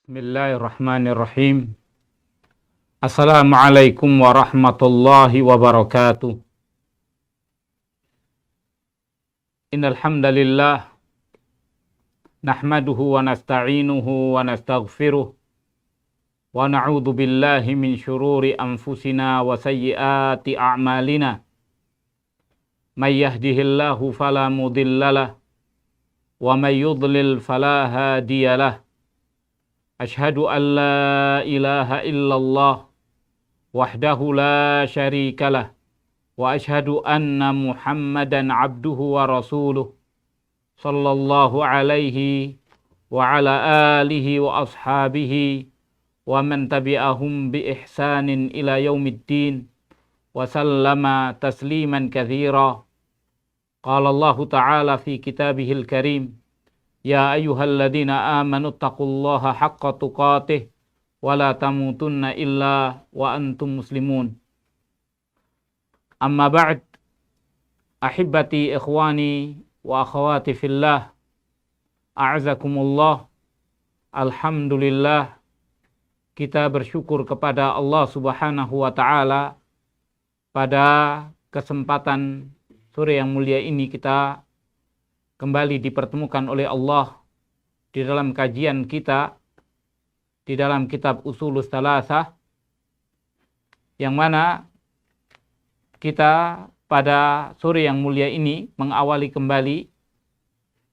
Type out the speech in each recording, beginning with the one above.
Bismillahirrahmanirrahim. Assalamualaikum warahmatullahi wabarakatuh. Innal hamdalillah nahmaduhu wa nasta'inuhu wa nastaghfiruh wa na'udzu billahi min syururi anfusina wa sayyiati a'malina. May yahdihillahu fala mudhillalah wa may yudlil fala hadiyalah. Ashhadu an la ilaha illallah wahdahu la syarikalah wa ashhadu anna Muhammadan abduhu wa rasuluh sallallahu alaihi wa ala alihi wa ashabihi wa man tabi'ahum bi ihsanin ila yaumiddin wa sallama tasliman katsira. Qala Allah ta'ala fi kitabihil karim, ya ayyuhalladzina amanu taqullaha haqqa tuqatih wa la tamutunna illa wa antum muslimun. Amma ba'd, ahibbati ikhwani wa akhawati fillah, a'azakumullah. Alhamdulillah, kita bersyukur kepada Allah Subhanahu wa ta'ala pada kesempatan sore yang mulia ini kita kembali dipertemukan oleh Allah di dalam kajian kita di dalam kitab Ushulus Tsalatsah, yang mana kita pada sore yang mulia ini mengawali kembali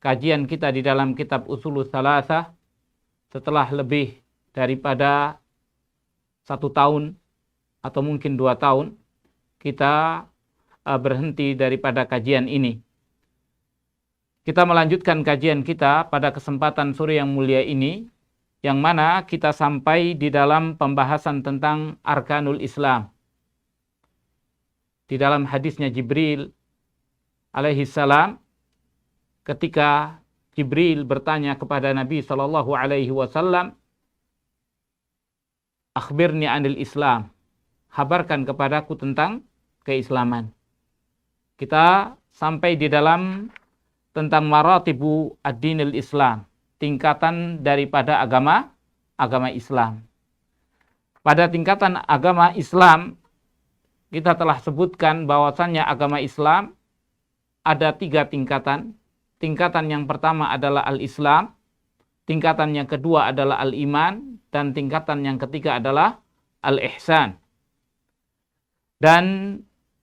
kajian kita di dalam kitab Ushulus Tsalatsah setelah lebih daripada 1 tahun atau mungkin 2 tahun kita berhenti daripada kajian ini. Kita melanjutkan kajian kita pada kesempatan sore yang mulia ini, yang mana kita sampai di dalam pembahasan tentang Arkanul Islam. Di dalam hadisnya Jibril alaihi salam, ketika Jibril bertanya kepada Nabi sallallahu alaihi wasallam, "Akhbirni 'anil Islam." Habarkan kepadaku tentang keislaman. Kita sampai di dalam tentang maratibu ad-dinil Islam, tingkatan daripada agama Islam. Pada tingkatan agama Islam, kita telah sebutkan bahwasannya agama Islam ada 3 tingkatan. Tingkatan yang pertama adalah al-Islam, tingkatan yang kedua adalah al-Iman, dan tingkatan yang ketiga adalah al-Ihsan. Dan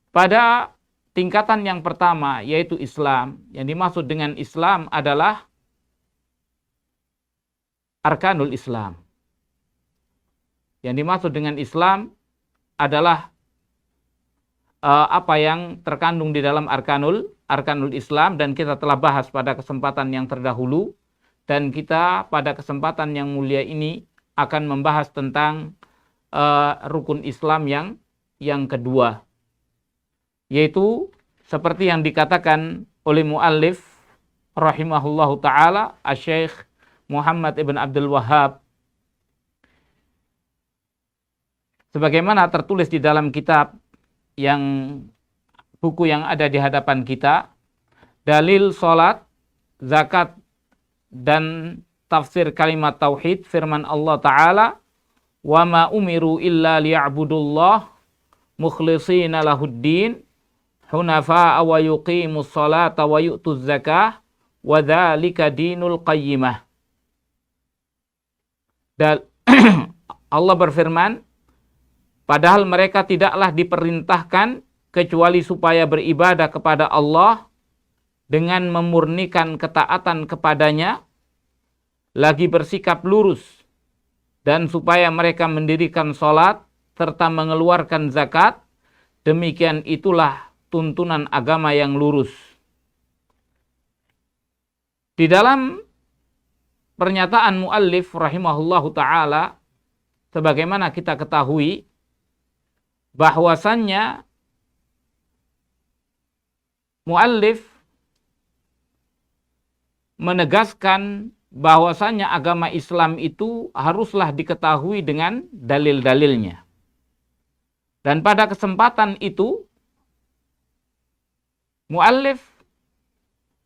pada tingkatan yang pertama, yaitu Islam, yang dimaksud dengan Islam adalah Arkanul Islam. Yang dimaksud dengan Islam adalah apa yang terkandung di dalam Arkanul Islam, dan kita telah bahas pada kesempatan yang terdahulu, dan kita pada kesempatan yang mulia ini akan membahas tentang rukun Islam yang kedua, yaitu seperti yang dikatakan oleh muallif rahimahullahu ta'ala, Asy-Syaikh Muhammad ibn Abdul Wahhab, sebagaimana tertulis di dalam kitab buku yang ada di hadapan kita, dalil salat, zakat, dan tafsir kalimat tauhid, firman Allah Ta'ala, wa ma umiru illa liya'budullah mukhlishina lahuddin hunafa'a wa yuqimus salata wa yu'tuz zakah wa dzalika dinul qayyimah. Dan Allah berfirman, padahal mereka tidaklah diperintahkan kecuali supaya beribadah kepada Allah dengan memurnikan ketaatan kepadanya, lagi bersikap lurus, dan supaya mereka mendirikan salat serta mengeluarkan zakat. Demikian itulah tuntunan agama yang lurus. Di dalam pernyataan muallif rahimahullahu ta'ala, sebagaimana kita ketahui bahwasannya muallif menegaskan bahwasannya agama Islam itu haruslah diketahui dengan dalil-dalilnya. Dan pada kesempatan itu muallif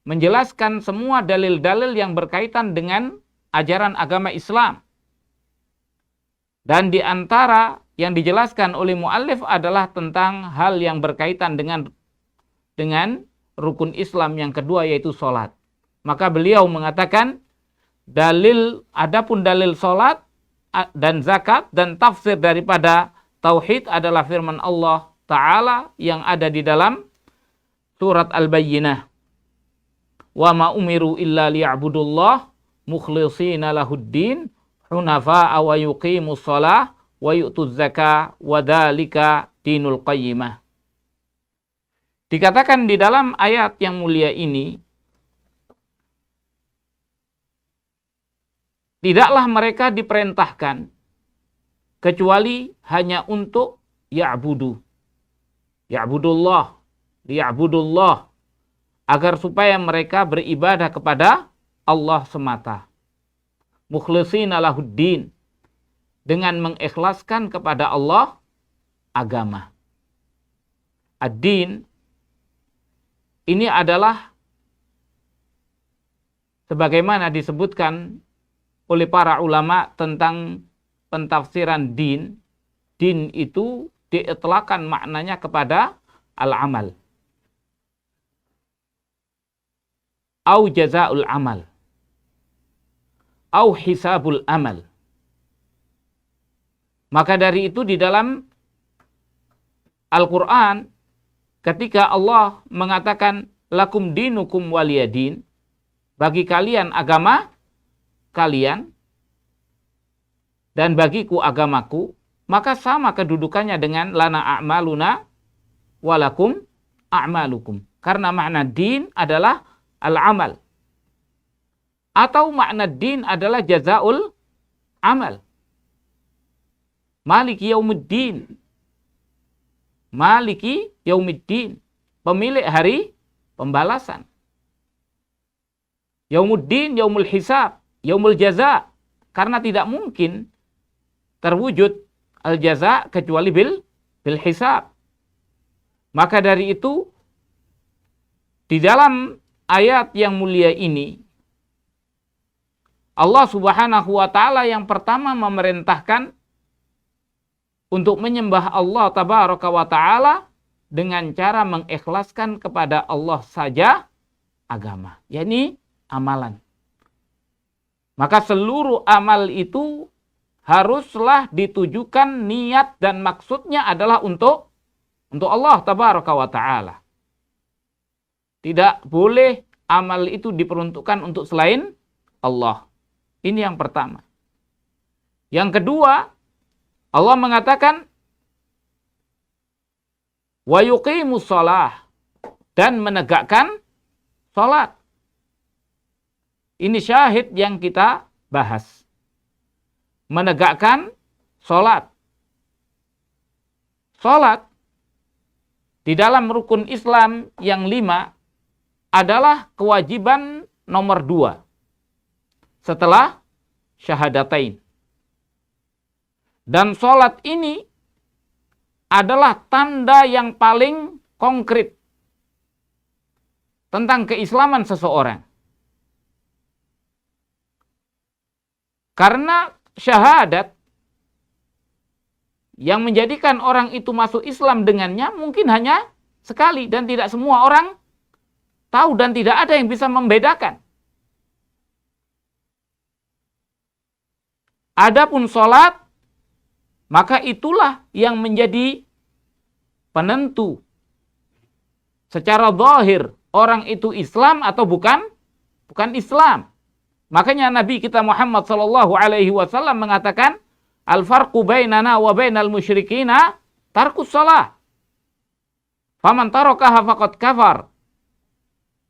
menjelaskan semua dalil-dalil yang berkaitan dengan ajaran agama Islam. Dan di antara yang dijelaskan oleh muallif adalah tentang hal yang berkaitan dengan rukun Islam yang kedua, yaitu sholat. Maka beliau mengatakan adapun dalil sholat dan zakat dan tafsir daripada tauhid adalah firman Allah Ta'ala yang ada di dalam surat Al-Bayyinah. Wa ma umiru illa liya'budullah mukhlishina lahuddin hunafa'a wa yuqimus shalah wa yu'tuz zakah wa dzalika dinul qayyimah. Dikatakan di dalam ayat yang mulia ini, tidaklah mereka diperintahkan kecuali hanya untuk ya'budullah, agar supaya mereka beribadah kepada Allah semata. Mukhlishina lahuddin, dengan mengikhlaskan kepada Allah agama. Ad-din ini adalah sebagaimana disebutkan oleh para ulama tentang pentafsiran din. Din itu diitlaqkan maknanya kepada al-amal. Au jazaa'ul amal. Au hisabul amal. Maka dari itu di dalam Al-Quran, ketika Allah mengatakan lakum dinukum waliyadin, bagi kalian agama kalian dan bagiku agamaku, maka sama kedudukannya dengan lana a'maluna walakum a'malukum. Karena makna din adalah al-amal. Atau makna din adalah jazaul amal. Maliki yaumuddin. Maliki yaumiddin. Pemilik hari pembalasan. Yaumuddin, yaumul hisab, yaumul jaza. Karena tidak mungkin terwujud al-jaza kecuali bil hisab. Maka dari itu, di dalam ayat yang mulia ini, Allah Subhanahu wa Ta'ala yang pertama memerintahkan untuk menyembah Allah Tabaraka wa Ta'ala dengan cara mengikhlaskan kepada Allah saja agama, yakni amalan. Maka seluruh amal itu haruslah ditujukan niat dan maksudnya adalah untuk Allah Tabaraka wa Ta'ala. Tidak boleh amal itu diperuntukkan untuk selain Allah. Ini yang pertama. Yang kedua, Allah mengatakan wa yuqimus shalah, dan menegakkan salat. Ini syahid yang kita bahas. Menegakkan salat. Salat di dalam rukun Islam yang 5 adalah kewajiban nomor 2 setelah syahadatain. Dan salat ini adalah tanda yang paling konkret tentang keislaman seseorang. Karena syahadat yang menjadikan orang itu masuk Islam dengannya mungkin hanya sekali, dan tidak semua orang tahu, dan tidak ada yang bisa membedakan. Adapun salat, maka itulah yang menjadi penentu secara zahir orang itu Islam atau bukan Islam. Makanya Nabi kita Muhammad sallallahu alaihi wasallam mengatakan, al-farqu bainana wa bainal musyrikina tarkus shalah. Faman tarakaha faqad kafar.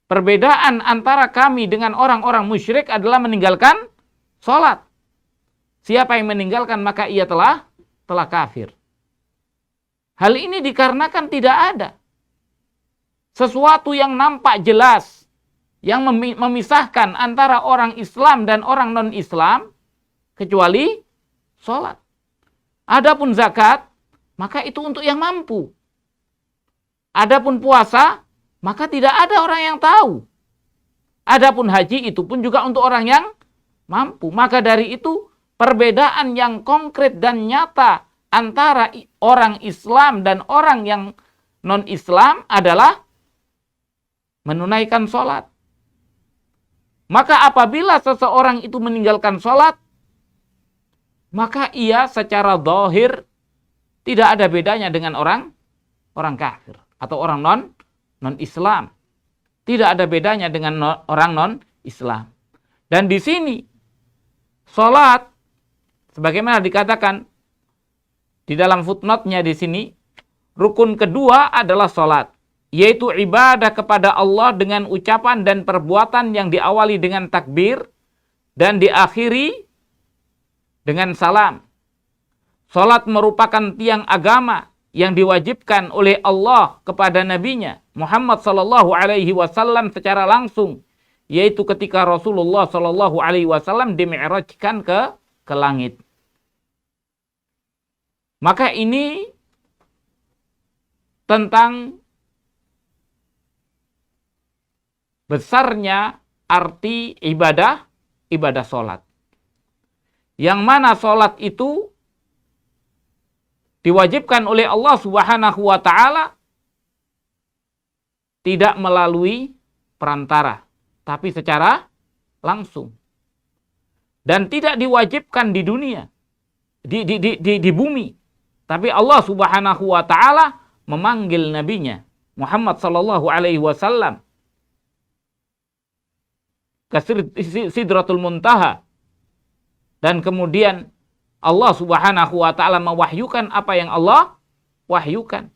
Perbedaan antara kami dengan orang-orang musyrik adalah meninggalkan salat. Siapa yang meninggalkan maka ia telah kafir. Hal ini dikarenakan tidak ada sesuatu yang nampak jelas yang memisahkan antara orang Islam dan orang non-Islam kecuali salat. Adapun zakat, maka itu untuk yang mampu. Adapun puasa, maka tidak ada orang yang tahu. Adapun haji, itu pun juga untuk orang yang mampu. Maka dari itu, perbedaan yang konkret dan nyata antara orang Islam dan orang yang non-Islam adalah menunaikan sholat. Maka apabila seseorang itu meninggalkan sholat, maka ia secara zahir tidak ada bedanya dengan orang kafir atau orang non-Islam. Tidak ada bedanya dengan orang non-Islam. Dan di sini sholat, sebagaimana dikatakan di dalam footnote-nya di sini, rukun kedua adalah sholat, yaitu ibadah kepada Allah dengan ucapan dan perbuatan yang diawali dengan takbir dan diakhiri dengan salam. Sholat merupakan tiang agama yang diwajibkan oleh Allah kepada nabinya Muhammad sallallahu alaihi wasallam secara langsung, yaitu ketika Rasulullah sallallahu alaihi wasallam dimi'rajkan ke langit. Maka ini tentang besarnya arti ibadah sholat. Yang mana sholat itu diwajibkan oleh Allah Subhanahu wa ta'ala tidak melalui perantara, tapi secara langsung. Dan tidak diwajibkan di dunia, di bumi. Tapi Allah Subhanahu wa ta'ala memanggil nabinya Muhammad sallallahu alaihi wasallam ke Sidratul Muntaha. Dan kemudian Allah Subhanahu wa ta'ala mewahyukan apa yang Allah wahyukan.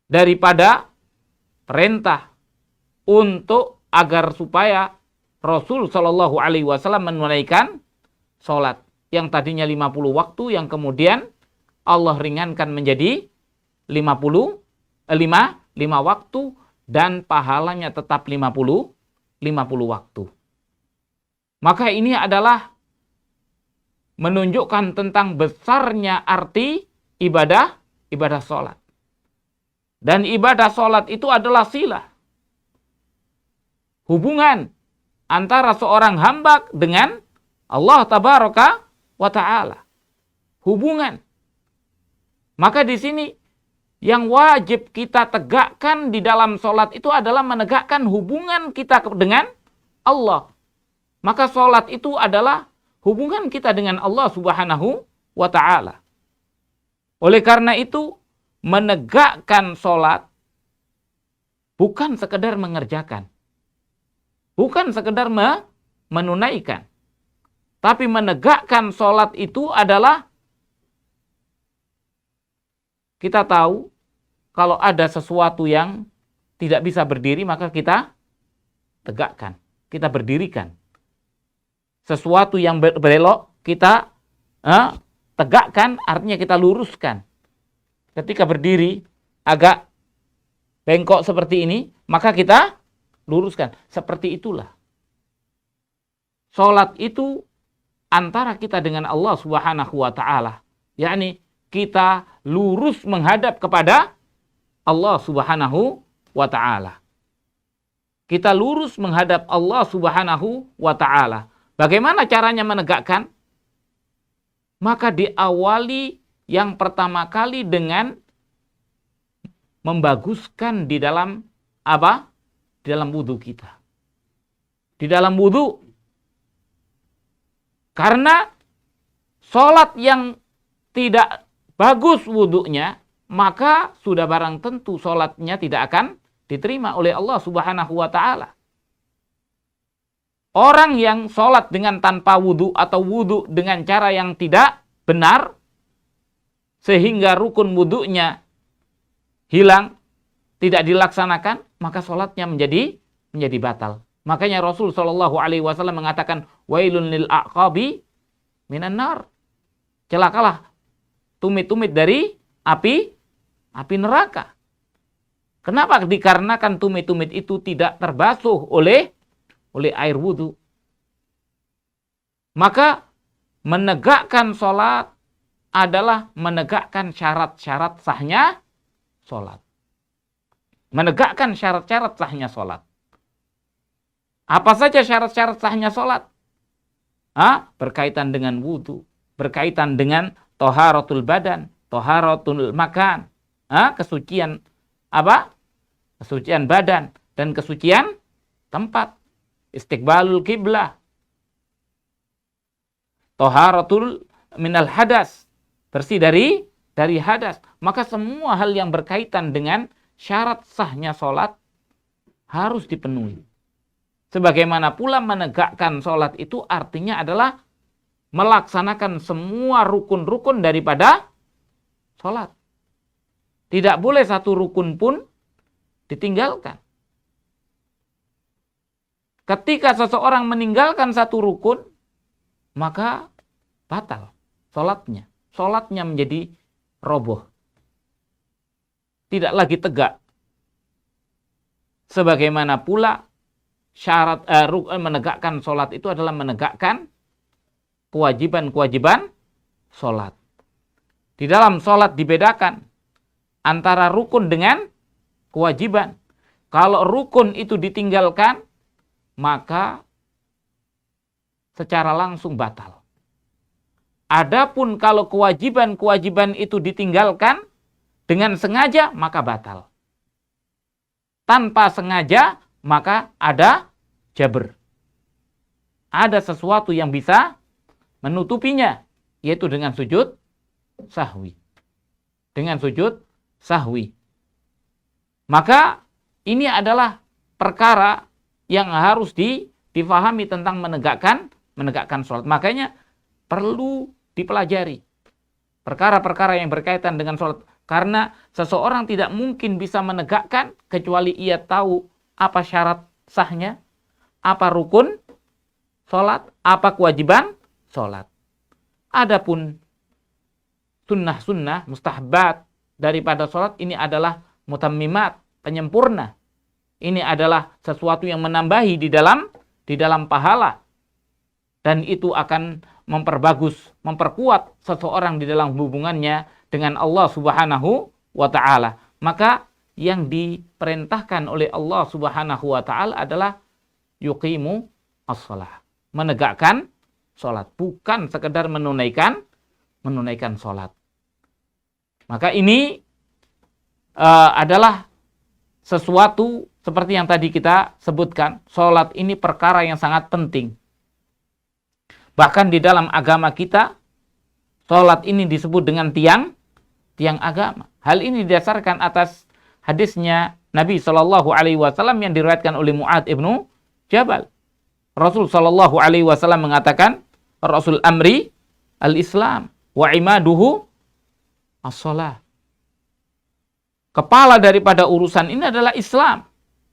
Daripada perintah untuk agar supaya Rasul sallallahu alaihi wasallam menunaikan salat yang tadinya 50 waktu, yang kemudian Allah ringankan menjadi 5 waktu dan pahalanya tetap 50 waktu. Maka ini adalah menunjukkan tentang besarnya arti ibadah sholat. Dan ibadah sholat itu adalah silah, hubungan antara seorang hamba dengan Allah tabaraka wa ta'ala. Hubungan. Maka di sini yang wajib kita tegakkan di dalam sholat itu adalah menegakkan hubungan kita dengan Allah. Maka sholat itu adalah hubungan kita dengan Allah Subhanahu wa ta'ala. Oleh karena itu, menegakkan sholat bukan sekedar mengerjakan, bukan sekedar menunaikan. Tapi menegakkan sholat itu adalah, kita tahu kalau ada sesuatu yang tidak bisa berdiri, maka kita tegakkan, kita berdirikan. Sesuatu yang belok kita tegakkan, artinya kita luruskan. Ketika berdiri agak bengkok seperti ini, maka kita luruskan. Seperti itulah sholat itu antara kita dengan Allah Subhanahu wa ta'ala. Yakni kita lurus menghadap kepada Allah Subhanahu wa ta'ala. Kita lurus menghadap Allah Subhanahu wa ta'ala. Bagaimana caranya menegakkan? Maka diawali yang pertama kali dengan membaguskan di dalam apa? Di dalam wudu kita. Di dalam wudu. Karena sholat yang tidak bagus wudunya, maka sudah barang tentu sholatnya tidak akan diterima oleh Allah Subhanahu wa ta'ala. Orang yang sholat dengan tanpa wudu atau wudu dengan cara yang tidak benar, sehingga rukun wudunya hilang, tidak dilaksanakan, maka sholatnya menjadi batal. Makanya Rasul Shallallahu Alaihi Wasallam mengatakan, wailun lil aqabi minan nar. Celakalah tumit-tumit dari api neraka. Kenapa? Dikarenakan tumit-tumit itu tidak terbasuh oleh air wudhu. Maka menegakkan sholat adalah menegakkan syarat-syarat sahnya sholat. Menegakkan syarat-syarat sahnya sholat. Apa saja syarat-syarat sahnya sholat? berkaitan dengan wudu, berkaitan dengan taharatul badan, taharatul makan, kesucian apa? Kesucian badan dan kesucian tempat, istiqbalul kiblah, taharatul minal hadas, bersih dari hadas. Maka semua hal yang berkaitan dengan syarat sahnya sholat harus dipenuhi. Sebagaimana pula menegakkan sholat itu artinya adalah melaksanakan semua rukun-rukun daripada sholat. Tidak boleh satu rukun pun ditinggalkan. Ketika seseorang meninggalkan satu rukun, maka batal sholatnya. Sholatnya menjadi roboh. Tidak lagi tegak. Sebagaimana pula syarat menegakkan sholat itu adalah menegakkan kewajiban-kewajiban sholat. Di dalam sholat dibedakan antara rukun dengan kewajiban. Kalau rukun itu ditinggalkan, maka secara langsung batal. Adapun kalau kewajiban-kewajiban itu ditinggalkan dengan sengaja, maka batal. Tanpa sengaja, maka ada jabr. Ada sesuatu yang bisa menutupinya, yaitu dengan sujud sahwi. Dengan sujud sahwi. Maka ini adalah perkara yang harus difahami tentang menegakkan sholat. Makanya perlu dipelajari perkara-perkara yang berkaitan dengan sholat. Karena seseorang tidak mungkin bisa menegakkan kecuali ia tahu apa syarat sahnya, apa rukun sholat, apa kewajiban sholat. Adapun sunnah-sunnah, mustahabat daripada sholat ini adalah mutammimat, penyempurna. Ini adalah sesuatu yang menambahi di dalam pahala. Dan itu akan memperbagus, memperkuat seseorang di dalam hubungannya dengan Allah Subhanahu wa ta'ala. Maka yang diperintahkan oleh Allah Subhanahu wa ta'ala adalah yuqimu as-shalah. Menegakkan sholat. Bukan sekedar menunaikan sholat. Maka ini adalah sesuatu seperti yang tadi kita sebutkan. Sholat ini perkara yang sangat penting. Bahkan di dalam agama kita, sholat ini disebut dengan tiang agama. Hal ini didasarkan atas hadisnya Nabi SAW yang diriwayatkan oleh Mu'adz ibnu Jabal. Rasul SAW mengatakan, Rasul amri al-Islam wa imaduhu as-shalah. Kepala daripada urusan ini adalah Islam.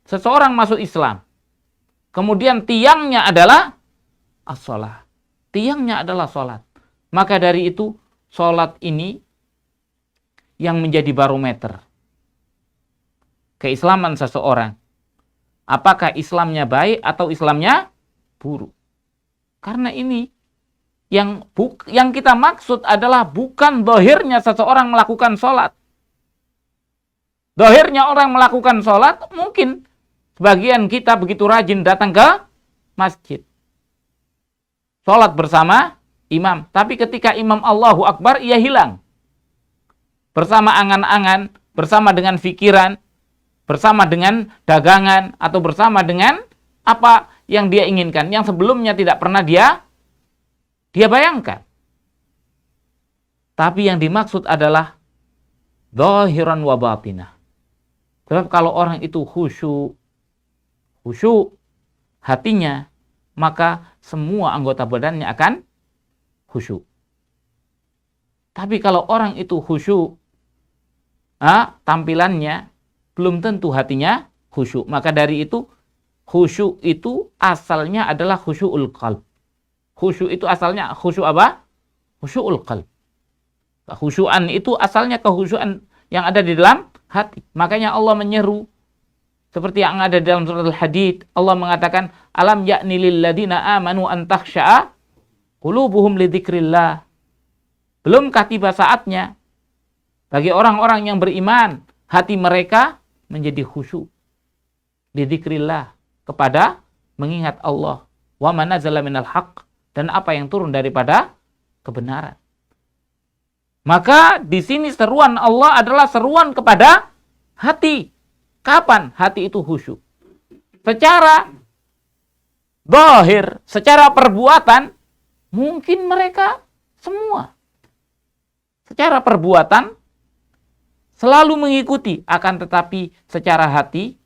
Seseorang masuk Islam. Kemudian tiangnya adalah as-shalah. Tiangnya adalah sholat. Maka dari itu, sholat ini yang menjadi barometer keislaman seseorang. Apakah Islamnya baik atau Islamnya buruk? Karena ini yang kita maksud adalah bukan zahirnya seseorang melakukan sholat. Zahirnya orang melakukan sholat, mungkin sebagian kita begitu rajin datang ke masjid. Sholat bersama imam. Tapi ketika imam Allahu Akbar, ia hilang. Bersama angan-angan, bersama dengan fikiran, bersama dengan dagangan, atau bersama dengan apa yang dia inginkan. Yang sebelumnya tidak pernah dia bayangkan. Tapi yang dimaksud adalah zahiran wa batinah. Sebab kalau orang itu khusyuk hatinya, maka semua anggota badannya akan khusyuk. Tapi kalau orang itu khusyuk, tampilannya belum tentu hatinya khusyuk. Maka dari itu, khusyuk itu asalnya adalah khusyukul qalb. Khusyuk itu asalnya khusyuk apa? Khusyukul qalb. Khusyuan itu asalnya kekhusyuan yang ada di dalam hati. Makanya Allah menyeru seperti yang ada dalam surat Al-Hadid. Allah mengatakan, alam ya'ni lil ladina amanu an takhsha'a qulubuhum li dzikrillah. Belumkah tiba saatnya bagi orang-orang yang beriman, hati mereka menjadi khusyuk li dzikrillah, kepada mengingat Allah. Wa man nazala minal haqq, dan apa yang turun daripada kebenaran. Maka di sini seruan Allah adalah seruan kepada hati. Kapan hati itu khusyuk? Secara zahir, secara perbuatan, mungkin mereka semua secara perbuatan selalu mengikuti, akan tetapi secara hati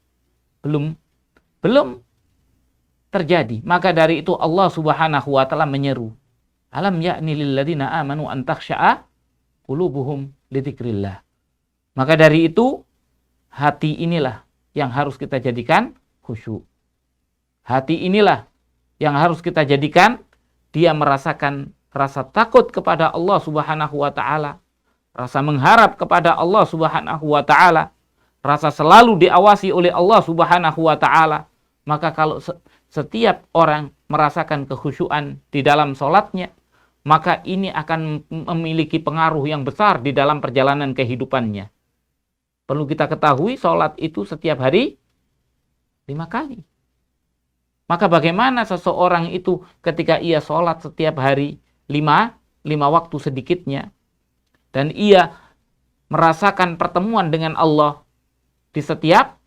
belum terjadi. Maka dari itu Allah Subhanahu wa taala menyeru, alam ya'ni lil ladzina amanu an takhsha'a qulubuhum li dzikrillah. Maka dari itu hati inilah yang harus kita jadikan khusyuk. Hati inilah yang harus kita jadikan dia merasakan rasa takut kepada Allah Subhanahu wa taala, rasa mengharap kepada Allah Subhanahu wa taala, rasa selalu diawasi oleh Allah Subhanahu wa taala. Maka kalau setiap orang merasakan kekhusyuan di dalam sholatnya, maka ini akan memiliki pengaruh yang besar di dalam perjalanan kehidupannya. Perlu kita ketahui, sholat itu setiap hari 5 kali. Maka bagaimana seseorang itu ketika ia sholat setiap hari 5 waktu sedikitnya, dan ia merasakan pertemuan dengan Allah di setiap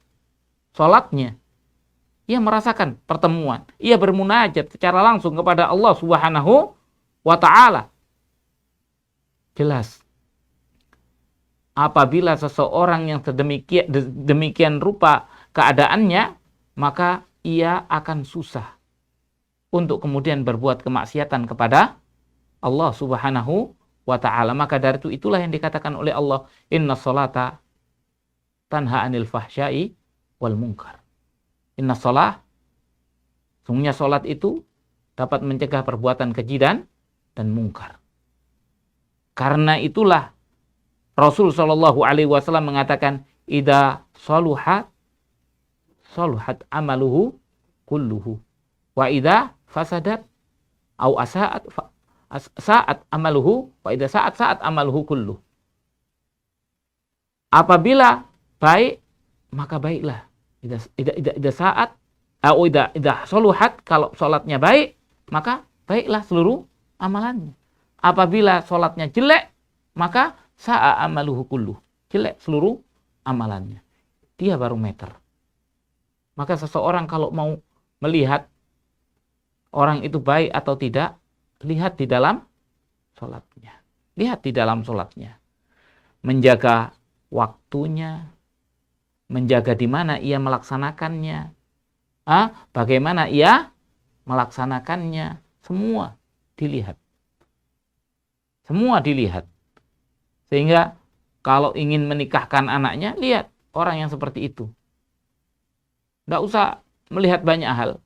sholatnya. Ia merasakan pertemuan. Ia bermunajat secara langsung kepada Allah Subhanahu wa ta'ala. Jelas. Apabila seseorang yang sedemikian rupa keadaannya, maka ia akan susah untuk kemudian berbuat kemaksiatan kepada Allah Subhanahu wa ta'ala. Maka dari itu itulah yang dikatakan oleh Allah, inna sholata tanha anil fahsyai wal munkar. Inna sholah, sungguhnya sholat itu dapat mencegah perbuatan keji dan mungkar. Karena itulah Rasul Shallallahu Alaihi Wasallam mengatakan, idza saluhat amaluhu kulluhu, wa idza fasadat au sa'at amaluhu, wa idza sa'at amaluhu kulluhu. Apabila baik, maka baiklah. Idza sa'at au idza saluhat, kalau salatnya baik, maka baiklah seluruh amalannya. Apabila salatnya jelek, maka sa'a amaluhu kulluh, jelek seluruh amalannya. Dia barometer. Maka seseorang kalau mau melihat orang itu baik atau tidak, lihat di dalam sholatnya. Lihat di dalam sholatnya. Menjaga waktunya, menjaga di mana ia melaksanakannya, bagaimana ia melaksanakannya, semua dilihat. Semua dilihat. Sehingga kalau ingin menikahkan anaknya, lihat orang yang seperti itu. Tidak usah melihat banyak hal.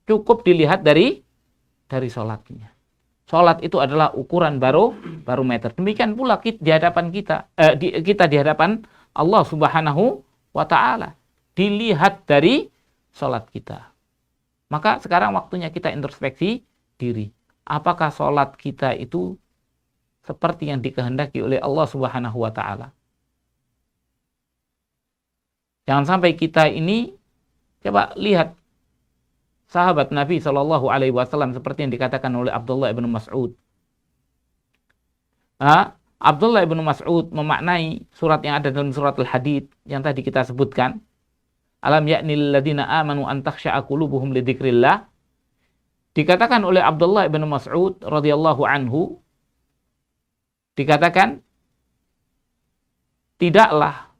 Cukup dilihat dari sholatnya. Sholat itu adalah ukuran barometer. Demikian pula di hadapan kita di hadapan Allah Subhanahu wa ta'ala. Dilihat dari sholat kita. Maka sekarang waktunya kita introspeksi diri. Apakah sholat kita itu seperti yang dikehendaki oleh Allah Subhanahu wa ta'ala? Jangan sampai kita ini, coba lihat sahabat Nabi Shallallahu Alaihi Wasallam seperti yang dikatakan oleh Abdullah ibn Mas'ud. Abdullah ibn Mas'ud memaknai surat yang ada dalam surat Al-Hadid yang tadi kita sebutkan. Alam ya'ni lil ladzina amanu an takhsha'a qulubuhum li dzikrillah. Dikatakan oleh Abdullah ibn Mas'ud radhiyallahu anhu, dikatakan, tidaklah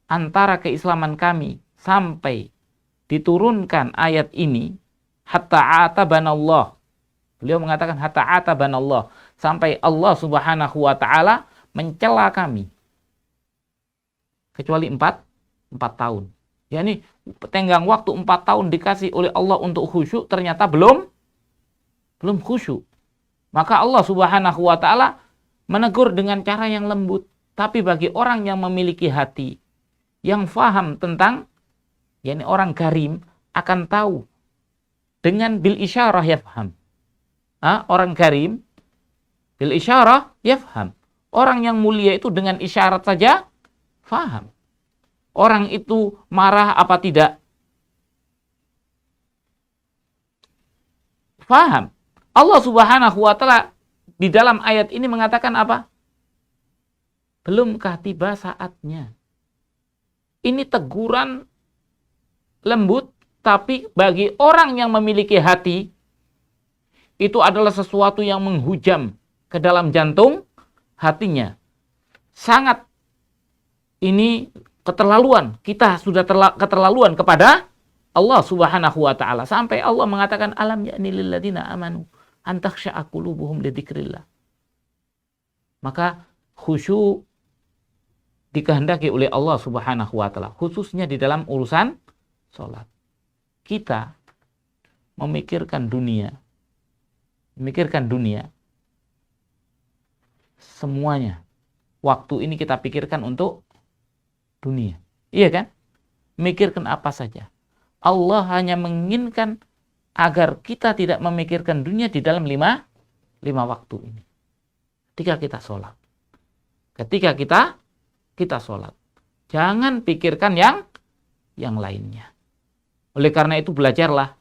antara keislaman kami sampai diturunkan ayat ini hatta atabanallah. Beliau mengatakan hatta atabanallah, sampai Allah Subhanahu wa ta'ala mencela kami. Kecuali 4 tahun. Yani tenggang waktu 4 tahun dikasih oleh Allah untuk khusyuk, ternyata belum khusyuk. Maka Allah Subhanahu wa ta'ala menegur dengan cara yang lembut. Tapi bagi orang yang memiliki hati, yang faham tentang, yakni orang karim, akan tahu. Dengan bil isyarah yafham. Orang karim, bil isyarah yafham. Orang yang mulia itu dengan isyarat saja faham. Orang itu marah apa tidak? Faham. Allah Subhanahu wa taala di dalam ayat ini mengatakan apa? Belumkah tiba saatnya? Ini teguran lembut, tapi bagi orang yang memiliki hati, itu adalah sesuatu yang menghujam ke dalam jantung hatinya. Sangat ini keterlaluan. Kita sudah keterlaluan kepada Allah Subhanahu wa taala, sampai Allah mengatakan alam ya'ni lil ladzina amanu an takhsha'a qulubuhum li dzikrillah. Maka khusyuk dikehendaki oleh Allah Subhanahu wa taala, khususnya di dalam urusan salat. Kita memikirkan dunia semuanya. Waktu ini kita pikirkan untuk dunia. Iya kan? Mikirkan apa saja. Allah hanya menginginkan agar kita tidak memikirkan dunia di dalam lima waktu ini. Ketika kita sholat. Kita sholat. Jangan pikirkan yang lainnya. Oleh karena itu belajarlah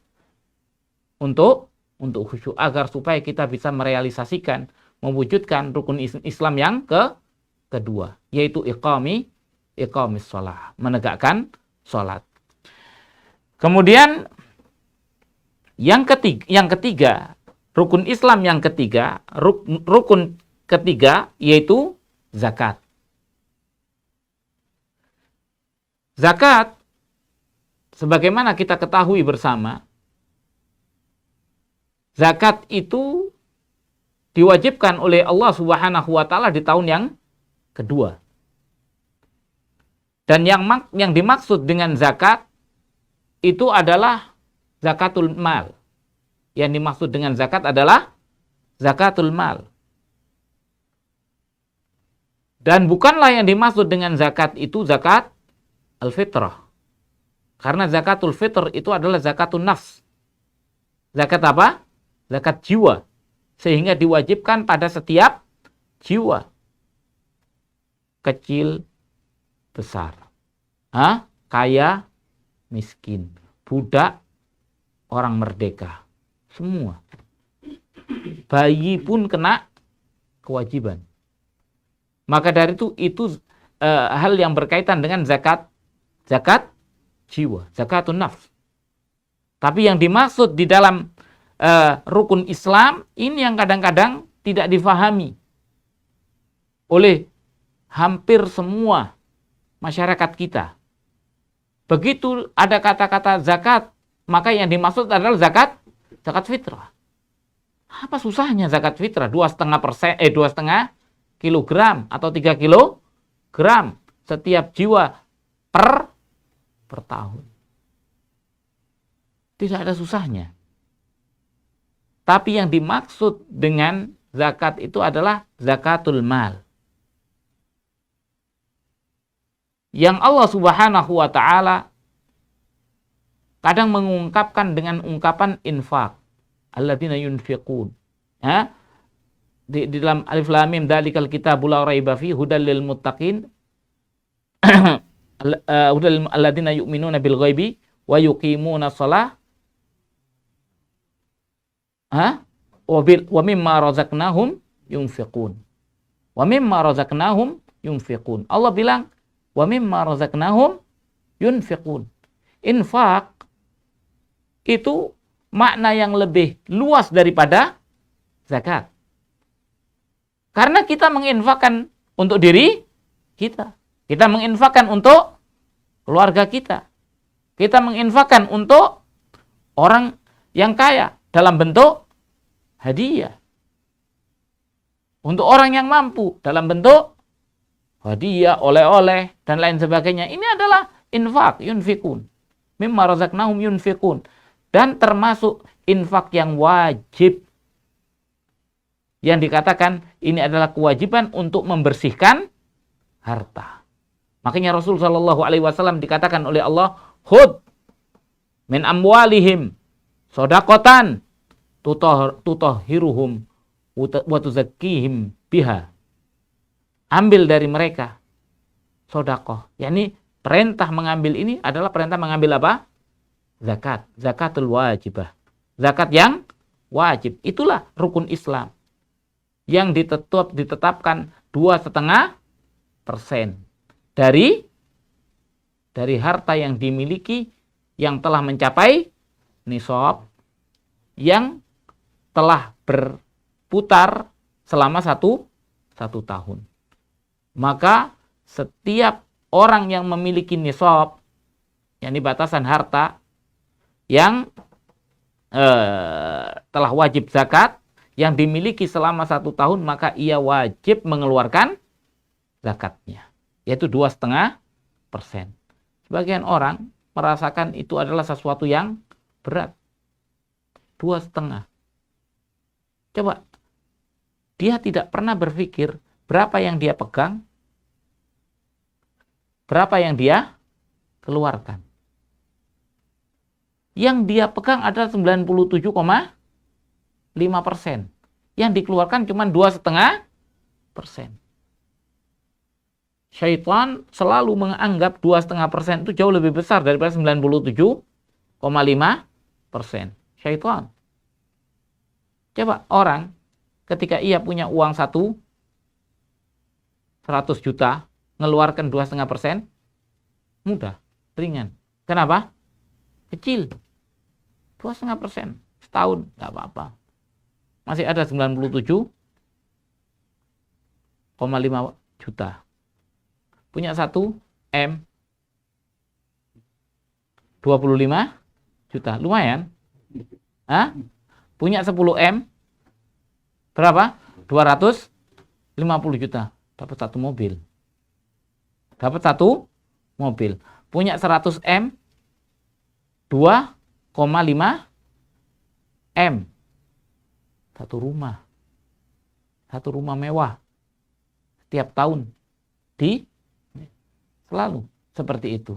untuk khusyuk agar supaya kita bisa merealisasikan, mewujudkan rukun Islam yang kedua, yaitu iqamis shalah, menegakkan sholat. Kemudian yang ketiga, rukun Islam yang ketiga, rukun ketiga yaitu zakat. Zakat, sebagaimana kita ketahui bersama, zakat itu diwajibkan oleh Allah Subhanahu wa taala di tahun yang kedua. Dan yang dimaksud dengan zakat itu adalah zakatul mal. Yang dimaksud dengan zakat adalah zakatul mal. Dan bukanlah yang dimaksud dengan zakat itu zakat al-fitrah. Karena zakatul fitr itu adalah zakatun nafs. Zakat apa? Zakat jiwa. Sehingga diwajibkan pada setiap jiwa. Kecil, besar. Kaya, miskin. Budak, orang merdeka. Semua. Bayi pun kena kewajiban. Maka dari itu hal yang berkaitan dengan zakat jiwa, zakatun nafs. Tapi yang dimaksud di dalam rukun Islam ini yang kadang-kadang tidak difahami oleh hampir semua masyarakat kita. Begitu ada kata-kata zakat, maka yang dimaksud adalah zakat fitrah. Apa susahnya zakat fitrah? 2,5 kilogram atau 3 kilogram setiap jiwa per tahun. Tidak ada susahnya. Tapi yang dimaksud dengan zakat itu adalah zakatul mal. Yang Allah Subhanahu wa taala kadang mengungkapkan dengan ungkapan infak. Alladzina yunfiqun. Di dalam Alif Lam Mim dzalikal kitabul la raiba fihi hudal lil muttaqin. Alladzina yu'minuna bil ghaibi wa yuqimuna shalah. Wa mimma razaqnahum yunfiqun. Wa mimma razaqnahum yunfiqun. Allah bilang wa mimma razaqnahum yunfiqun. Infak itu makna yang lebih luas daripada zakat. Karena kita menginfakkan untuk diri kita. Kita menginfakkan untuk keluarga kita. Kita menginfakkan untuk orang yang kaya dalam bentuk hadiah. Untuk orang yang mampu dalam bentuk hadiah, oleh-oleh, dan lain sebagainya. Ini adalah infak, yunfikun. Mimma razaqnahum yunfikun. Dan termasuk infak yang wajib. Yang dikatakan ini adalah kewajiban untuk membersihkan harta. Makanya Rasul SAW dikatakan oleh Allah, khud min amwalihim sodakotan tutahhiruhum wa tuzakkihim biha. Ambil dari mereka sodakoh. yakni perintah mengambil ini adalah perintah mengambil apa? Zakat. Zakatul wajibah. Zakat yang wajib. Itulah rukun Islam yang ditetapkan 2,5% dari harta yang dimiliki yang telah mencapai nisab, yang telah berputar selama satu tahun. Maka setiap orang yang memiliki nisab, yakni batasan harta yang telah wajib zakat, yang dimiliki selama 1 tahun, maka ia wajib mengeluarkan zakatnya, yaitu 2,5%. Sebagian orang merasakan itu adalah sesuatu yang berat. 2,5%. Coba, dia tidak pernah berpikir berapa yang dia pegang, berapa yang dia keluarkan. Yang dia pegang adalah 97,5%. Yang dikeluarkan cuma 2,5%. Syaitan selalu menganggap 2,5% itu jauh lebih besar daripada 97,5%. Syaitan. Coba orang ketika ia punya uang 100 juta, ngeluarkan 2,5%, mudah, ringan. Kenapa? Kecil. 2,5%. Setahun, nggak apa-apa. Masih ada 97,5 juta. Punya 1 M, 25 juta. Lumayan. Hah? Punya 10 M, berapa? 250 juta. Dapat 1 mobil. Dapat 1 mobil. Punya 100 M, 2,5 M. 1 rumah. 1 rumah mewah. Setiap tahun. Selalu seperti itu.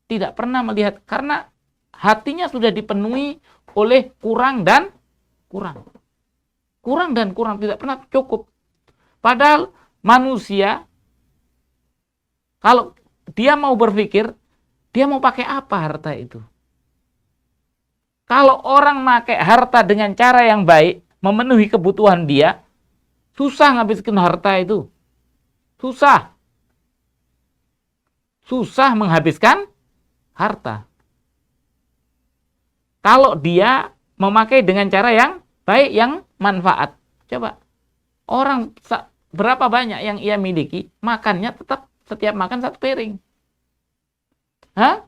Tidak pernah melihat, karena hatinya sudah dipenuhi oleh kurang dan kurang. Kurang dan kurang, tidak pernah cukup. Padahal manusia, kalau dia mau berpikir, dia mau pakai apa harta itu? Kalau orang pakai harta dengan cara yang baik, memenuhi kebutuhan dia, susah ngabiskan harta itu. Susah. Susah menghabiskan harta. Kalau dia memakai dengan cara yang baik, yang manfaat. Coba, orang berapa banyak yang ia miliki, makannya tetap setiap makan 1 piring. Hah?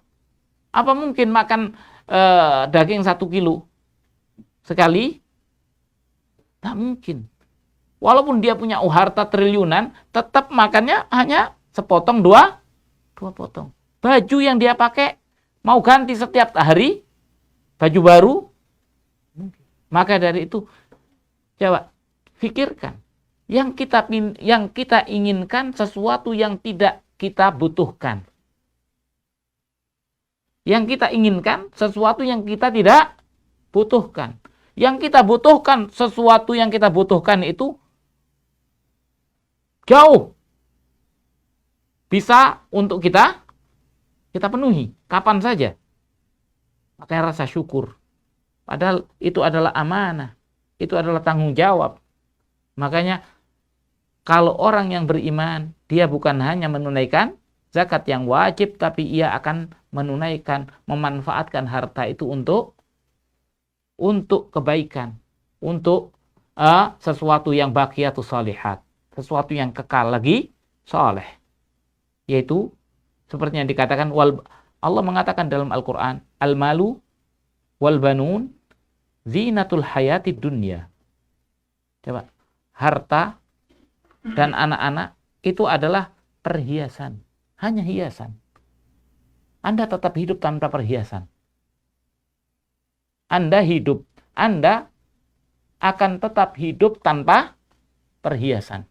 Apa mungkin makan daging 1 kilo sekali? Tak mungkin. Walaupun dia punya harta triliunan, tetap makannya hanya sepotong, dua potong. Baju yang dia pakai mau ganti setiap hari, baju baru. Maka dari itu, coba pikirkan, yang kita inginkan sesuatu yang tidak kita butuhkan. Yang kita inginkan sesuatu yang kita tidak butuhkan. Yang kita butuhkan, sesuatu yang kita butuhkan itu jauh bisa untuk kita penuhi kapan saja. Makanya rasa syukur. Padahal itu adalah amanah. Itu adalah tanggung jawab. Makanya kalau orang yang beriman, dia bukan hanya menunaikan zakat yang wajib, tapi ia akan menunaikan, memanfaatkan harta itu untuk kebaikan, untuk sesuatu yang baqiyatus shalihat, sesuatu yang kekal lagi saleh. Yaitu seperti yang dikatakan, Allah mengatakan dalam Al-Quran, al-malu wal banun zinatul hayatid dunya. Coba, harta dan anak-anak itu adalah perhiasan, hanya hiasan. Anda tetap hidup tanpa perhiasan. Anda akan tetap hidup tanpa perhiasan.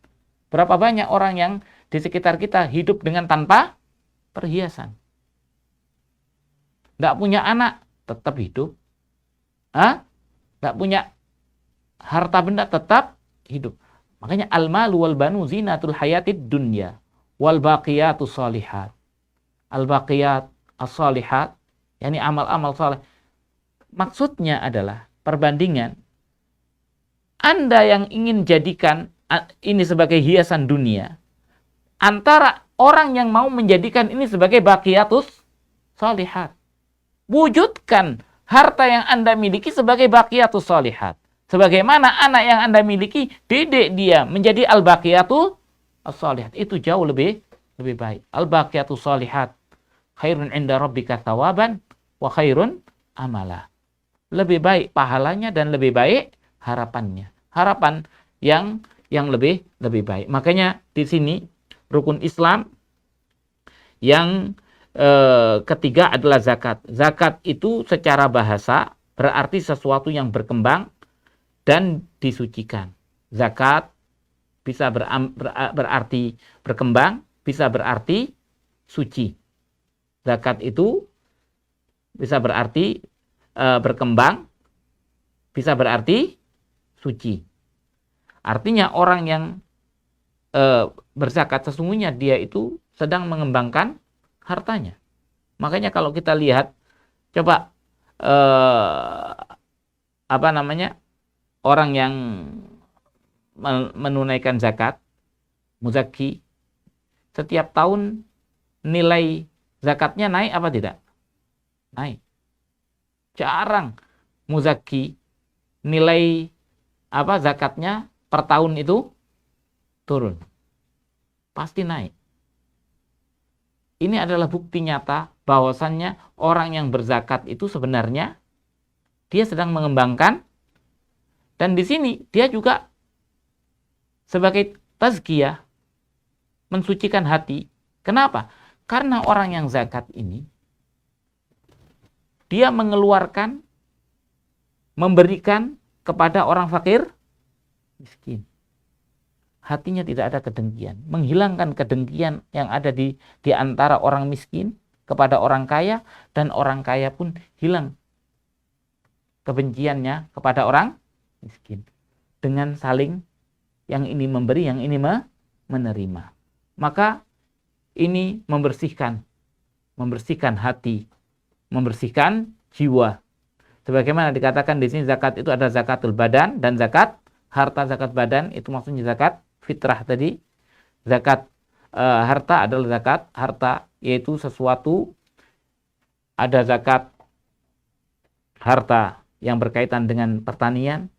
Berapa banyak orang yang di sekitar kita hidup dengan tanpa perhiasan. Tidak punya anak, tetap hidup. Tidak punya harta benda, tetap hidup. Makanya al-malu wal banu zinatul hayatid dunya wal baqiyatus shalihat. Al-baqiyat as-shalihat, yakni amal-amal saleh. Maksudnya adalah perbandingan Anda yang ingin jadikan ini sebagai hiasan dunia, antara orang yang mau menjadikan ini sebagai baqiyatus shalihat. Wujudkan harta yang Anda miliki sebagai baqiyatus shalihat. Sebagaimana anak yang Anda miliki, didik dia menjadi al-baqiyatus shalihat. Itu jauh lebih baik. Al-baqiyatus shalihat khairun inda rabbika thawaban wa khairun amala. Lebih baik pahalanya dan lebih baik harapannya. Harapan yang lebih baik. Makanya di sini rukun Islam yang ketiga adalah zakat. Zakat itu secara bahasa berarti sesuatu yang berkembang dan disucikan. Zakat bisa berarti berkembang, bisa berarti suci. Zakat itu bisa berarti berkembang, bisa berarti suci. Artinya orang yang berzakat sesungguhnya dia itu sedang mengembangkan hartanya. Makanya kalau kita lihat, coba orang yang menunaikan zakat, muzaki, setiap tahun nilai zakatnya naik apa tidak? Naik. Jarang muzaki nilai zakatnya per tahun itu turun. Pasti naik. Ini adalah bukti nyata bahwasannya orang yang berzakat itu sebenarnya dia sedang mengembangkan, dan di sini dia juga sebagai tazkiyah, mensucikan hati. Kenapa? Karena orang yang zakat ini dia mengeluarkan, memberikan kepada orang fakir, miskin. Hatinya tidak ada kedengkian, menghilangkan kedengkian yang ada di antara orang miskin kepada orang kaya, dan orang kaya pun hilang kebenciannya kepada orang miskin dengan saling yang ini memberi, yang ini menerima. Maka ini membersihkan hati, membersihkan jiwa. Sebagaimana dikatakan di sini, zakat itu ada zakatul badan dan zakat harta. Zakat badan itu maksudnya zakat fitrah tadi. Zakat harta adalah zakat harta, yaitu sesuatu, ada zakat harta yang berkaitan dengan pertanian,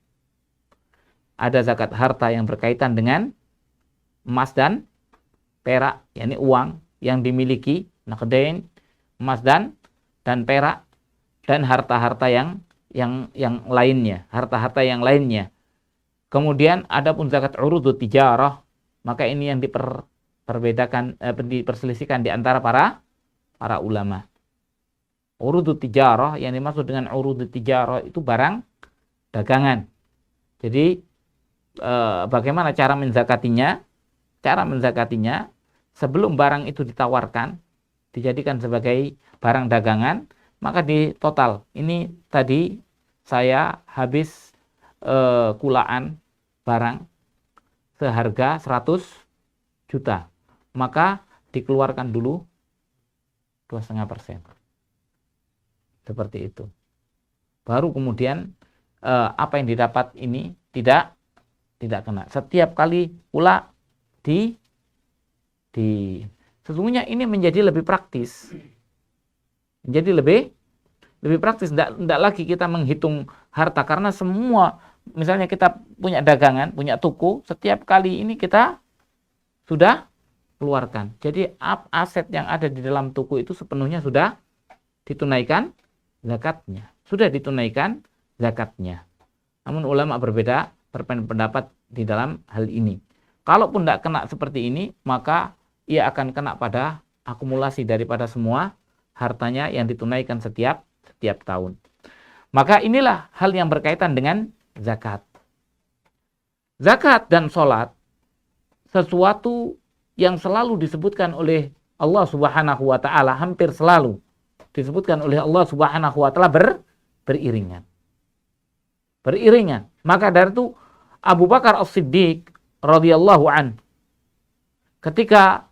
ada zakat harta yang berkaitan dengan emas dan perak, yakni uang yang dimiliki, naqdain, emas dan perak, dan harta-harta yang lainnya, harta-harta yang lainnya. Kemudian adapun zakat urudut tijarah, maka ini yang diperselisihkan di antara para ulama. Urudut tijarah, yang dimaksud dengan urudut tijarah itu barang dagangan. Jadi bagaimana cara menzakatinya? Cara menzakatinya, sebelum barang itu ditawarkan, dijadikan sebagai barang dagangan, maka di total, ini tadi saya habis kulaan barang seharga 100 juta, maka dikeluarkan dulu 2,5%. Seperti itu. Baru kemudian apa yang didapat ini tidak kena. Setiap kali pula sesungguhnya ini menjadi lebih praktis. Menjadi lebih praktis. Tidak lagi kita menghitung harta, karena semua, misalnya kita punya dagangan, punya toko, setiap kali ini kita sudah keluarkan. Jadi aset yang ada di dalam toko itu sepenuhnya sudah ditunaikan zakatnya. Sudah ditunaikan zakatnya. Namun ulama berbeda berpendapat di dalam hal ini. Kalaupun tidak kena seperti ini, maka ia akan kena pada akumulasi daripada semua hartanya yang ditunaikan setiap tahun. Maka inilah hal yang berkaitan dengan zakat. Zakat dan sholat, sesuatu yang selalu disebutkan oleh Allah Subhanahu wa ta'ala, hampir selalu disebutkan oleh Allah Subhanahu wa ta'ala beriringan. Maka dari itu Abu Bakar As-Siddiq radhiyallahu an, ketika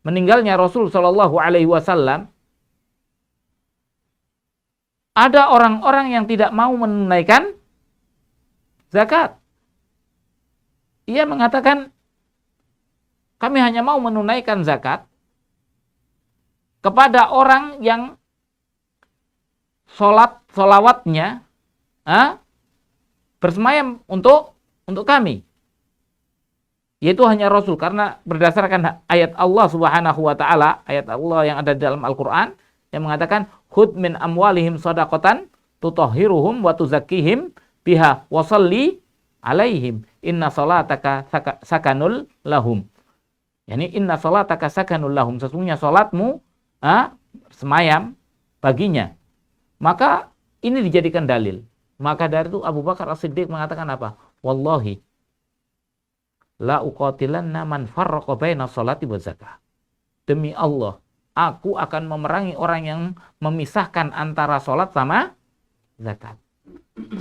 meninggalnya Rasul sallallahu alaihi wasallam, ada orang-orang yang tidak mau menunaikan zakat. ia mengatakan, kami hanya mau menunaikan zakat kepada orang yang solawatnya bersemayam untuk kami, yaitu hanya Rasul, karena berdasarkan ayat Allah Subhanahu wa taala, ayat Allah yang ada di dalam Al-Qur'an yang mengatakan khudh min amwalihim shadaqatan tutahhiruhum wa tuzakkihim biha wa shalli alaihim inna salataka sakanul lahum. Yani inna salataka sakanul lahum, sesungguhnya salatmu semayam baginya. Maka ini dijadikan dalil. Maka dari itu Abu Bakar As-Siddiq mengatakan apa? Wallahi la uqatilanna man farraqa baina sholati wa zakah. Demi Allah, aku akan memerangi orang yang memisahkan antara sholat sama zakat.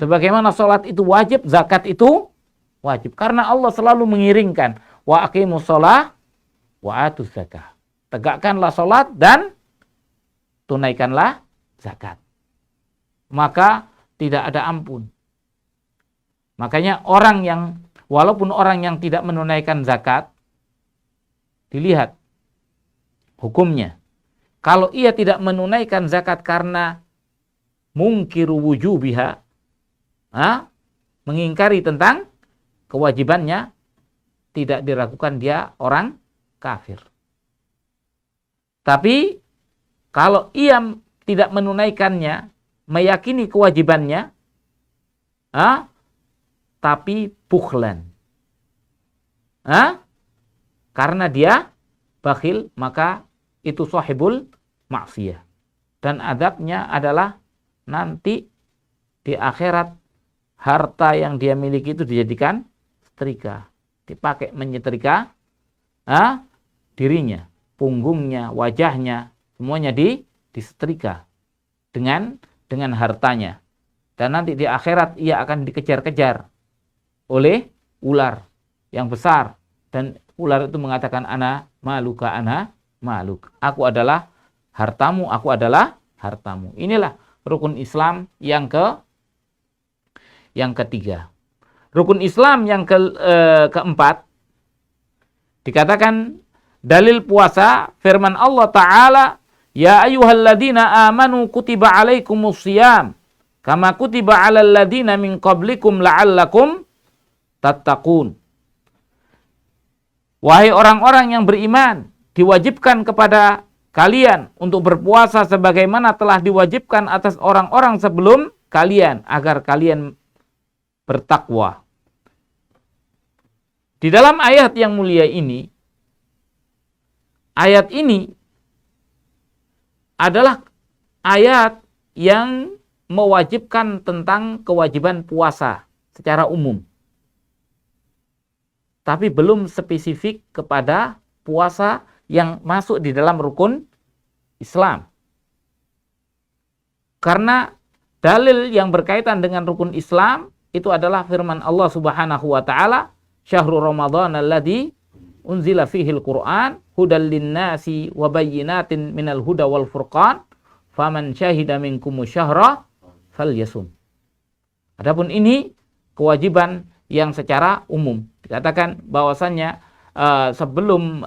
Sebagaimana sholat itu wajib, zakat itu wajib. Karena Allah selalu mengiringkan wa aqimus sholah wa atuz zakah. Tegakkanlah sholat dan tunaikanlah zakat. Maka tidak ada ampun. Makanya walaupun orang yang tidak menunaikan zakat, dilihat hukumnya. Kalau ia tidak menunaikan zakat karena mungkiru wujubiha, mengingkari tentang kewajibannya, tidak diragukan dia orang kafir. Tapi kalau ia tidak menunaikannya, meyakini kewajibannya, tapi bukhlan, karena dia bakhil, maka itu sahibul maksiyah. Dan adabnya adalah nanti di akhirat harta yang dia miliki itu dijadikan setrika, dipakai menyetrika dirinya, punggungnya, wajahnya, semuanya disetrika dengan hartanya. Dan nanti di akhirat ia akan dikejar-kejar oleh ular yang besar, dan ular itu mengatakan ana maluka, ana maluk. Aku adalah hartamu, aku adalah hartamu. Inilah rukun Islam yang ketiga. Rukun Islam yang keempat dikatakan dalil puasa firman Allah Ta'ala, ya ayyuhalladzina amanu kutiba alaikumus shiyam kama kutiba alal ladzina min qablikum la'allakum tattaqun. Wahai orang-orang yang beriman, diwajibkan kepada kalian untuk berpuasa sebagaimana telah diwajibkan atas orang-orang sebelum kalian, agar kalian bertakwa. Di dalam ayat yang mulia ini, ayat ini adalah ayat yang mewajibkan tentang kewajiban puasa secara umum. Tapi belum spesifik kepada puasa yang masuk di dalam rukun Islam. Karena dalil yang berkaitan dengan rukun Islam itu adalah firman Allah Subhanahu wa taala, syahrul Ramadan alladzi unzila fihil Qur'an hudal linnasi wa bayyinatin minal huda wal furqan faman syahida minkumu syahra falyasum. Adapun ini kewajiban yang secara umum. Dikatakan bahwasannya sebelum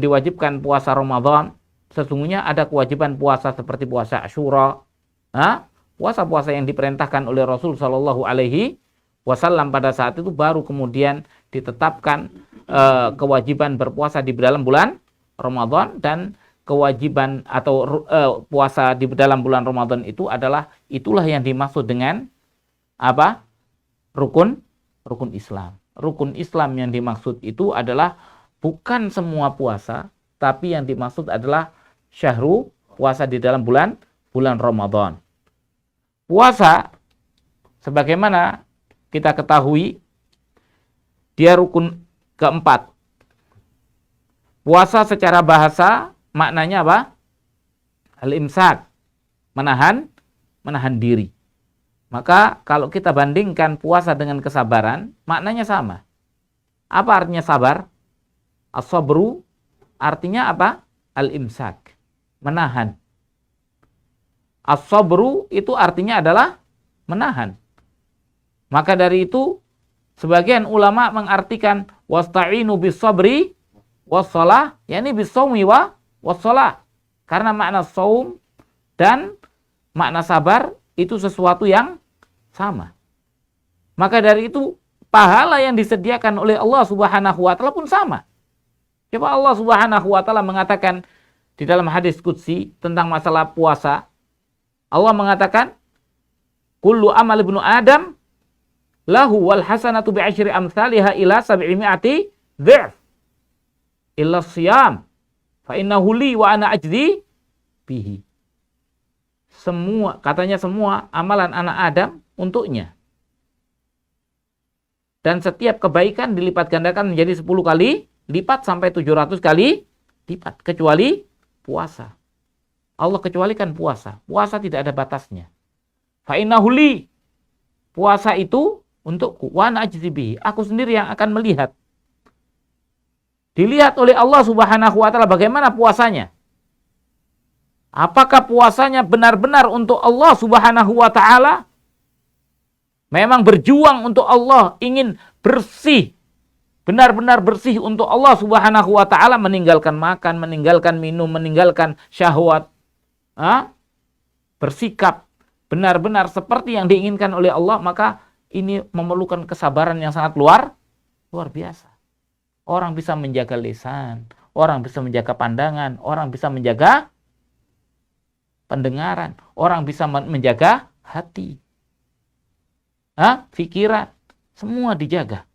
diwajibkan puasa Ramadan, sesungguhnya ada kewajiban puasa seperti puasa Asyura, puasa-puasa yang diperintahkan oleh Rasul Shallallahu Alaihi Wasallam pada saat itu, baru kemudian ditetapkan kewajiban berpuasa di dalam bulan Ramadan. Dan kewajiban atau puasa di dalam bulan Ramadan itulah yang dimaksud dengan apa? Rukun Islam. Rukun Islam yang dimaksud itu adalah bukan semua puasa, tapi yang dimaksud adalah syahru, puasa di dalam bulan Ramadan. Puasa sebagaimana kita ketahui dia rukun keempat. Puasa secara bahasa maknanya apa? Al-imsak, menahan diri. Maka kalau kita bandingkan puasa dengan kesabaran, maknanya sama. Apa artinya sabar? As-sabru artinya apa? Al-imsak, menahan. As-sabru itu artinya adalah menahan. Maka dari itu sebagian ulama mengartikan wasta'inu bis-sabri was-shalah, yakni bis-shaumi was-shalah. Karena makna saum dan makna sabar itu sesuatu yang sama. Maka dari itu pahala yang disediakan oleh Allah Subhanahu wa taala pun sama. Coba Allah Subhanahu wa taala mengatakan di dalam hadis qudsi tentang masalah puasa. Allah mengatakan, "Kullu amal ibnu Adam lahu wal hasanatu bi asyri amsalihha ila 700 dhif. Illa shiyam fa innahu li wa ana ajzi bihi." Semua amalan anak Adam untuknya. Dan setiap kebaikan dilipat gandakan menjadi 10 kali lipat sampai 700 kali lipat, kecuali puasa. Allah kecualikan puasa. Puasa tidak ada batasnya. Fa innahu li, puasa itu untukku, wa ana ajzi bihi, aku sendiri yang akan melihat. Dilihat oleh Allah Subhanahu wa taala bagaimana puasanya. Apakah puasanya benar-benar untuk Allah Subhanahu wa taala? Memang berjuang untuk Allah, ingin bersih, benar-benar bersih untuk Allah Subhanahu wa taala, meninggalkan makan, meninggalkan minum, meninggalkan syahwat. Bersikap benar-benar seperti yang diinginkan oleh Allah, maka ini memerlukan kesabaran yang sangat luar biasa. Orang bisa menjaga lisan, orang bisa menjaga pandangan, orang bisa menjaga pendengaran, orang bisa menjaga hati, pikiran, semua dijaga.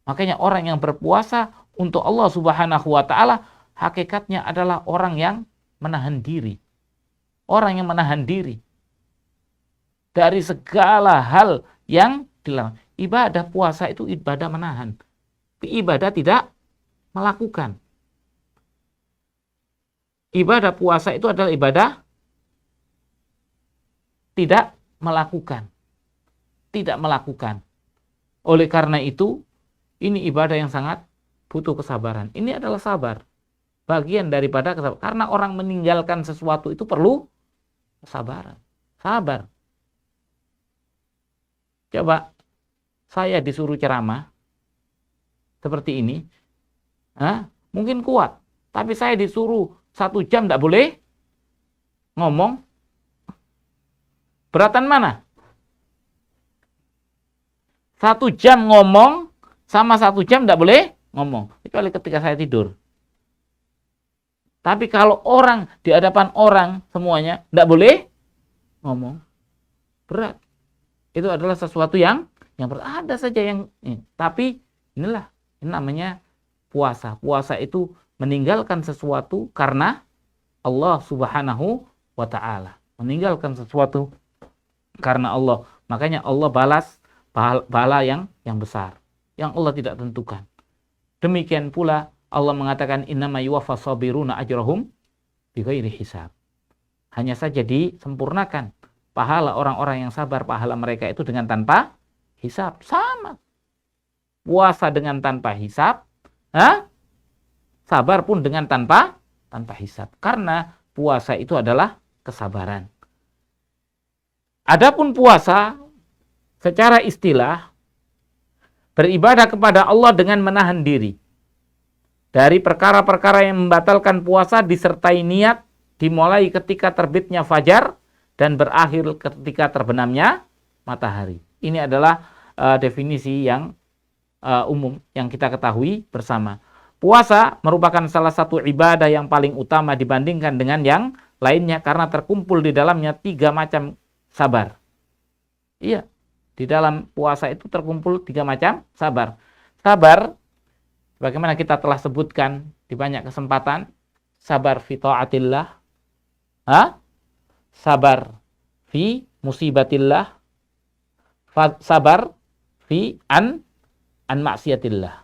Makanya orang yang berpuasa untuk Allah Subhanahu wa taala hakikatnya adalah orang yang menahan diri. Orang yang menahan diri dari segala hal yang dilarang. Ibadah puasa itu ibadah menahan. Ibadah tidak melakukan. Ibadah puasa itu adalah ibadah tidak melakukan. Tidak melakukan. Oleh karena itu, ini ibadah yang sangat butuh kesabaran. Ini adalah sabar. Bagian daripada kesabaran. Karena orang meninggalkan sesuatu itu perlu kesabaran. Sabar. Coba, saya disuruh ceramah seperti ini. Mungkin kuat. Tapi saya disuruh 1 jam tidak boleh ngomong. Beratan mana? 1 jam ngomong sama 1 jam tidak boleh ngomong. Kecuali ketika saya tidur. Tapi kalau orang di hadapan orang semuanya tidak boleh ngomong. Berat. Itu adalah sesuatu yang berat. Ada saja yang tapi ini namanya puasa. Puasa itu meninggalkan sesuatu karena Allah Subhanahu wa taala. Meninggalkan sesuatu karena Allah. Makanya Allah balas pahala yang besar, yang Allah tidak tentukan. Demikian pula Allah mengatakan innama yuwaffas sabiruna ajrahum bighairi hisab. Hanya saja disempurnakan pahala orang-orang yang sabar, pahala mereka itu dengan tanpa hisab. Sama. Puasa dengan tanpa hisab, sabar pun dengan tanpa hisab. Karena puasa itu adalah kesabaran. Adapun puasa secara istilah beribadah kepada Allah dengan menahan diri dari perkara-perkara yang membatalkan puasa, disertai niat, dimulai ketika terbitnya fajar dan berakhir ketika terbenamnya matahari. Ini adalah definisi yang umum yang kita ketahui bersama. Puasa merupakan salah satu ibadah yang paling utama dibandingkan dengan yang lainnya karena terkumpul di dalamnya 3 macam sabar. Iya, di dalam puasa itu terkumpul 3 macam sabar. Sabar, bagaimana kita telah sebutkan di banyak kesempatan, sabar fi ta'atillah, sabar fi musibatillah, sabar fi an maksiatillah.